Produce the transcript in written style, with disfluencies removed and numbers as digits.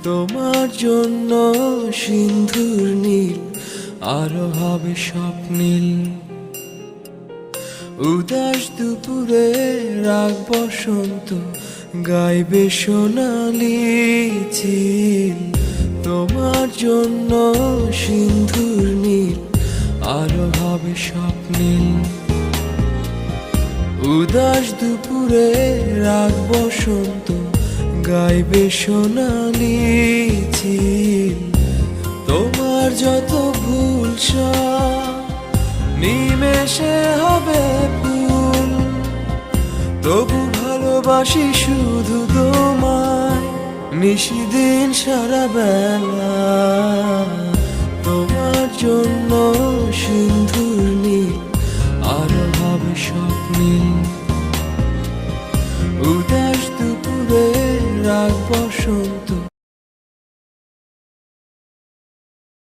তোমার জন্য সিন্ধুর নীল আরো হবে স্বপ্নীল। উদাস দুপুরে রাগ বসন্ত গাইবে সোনালি চিল। তোমার জন্য সিন্ধুর নীল আরো হবে স্বপ্নীল। উদাস দুপুরে রাগ বসন্ত গাইবে সোনালি চিল। তোমার যত ভুল সব নিমেষে হবে ফুল। তবু ভালোবাসি শুধু তোমায় নিশিদিন সারা বেলা। তোমার জন্য সিন্ধুর নীল আরো হবে স্বপ্নীল। উদাস দুপুরে রাগ বসন্ত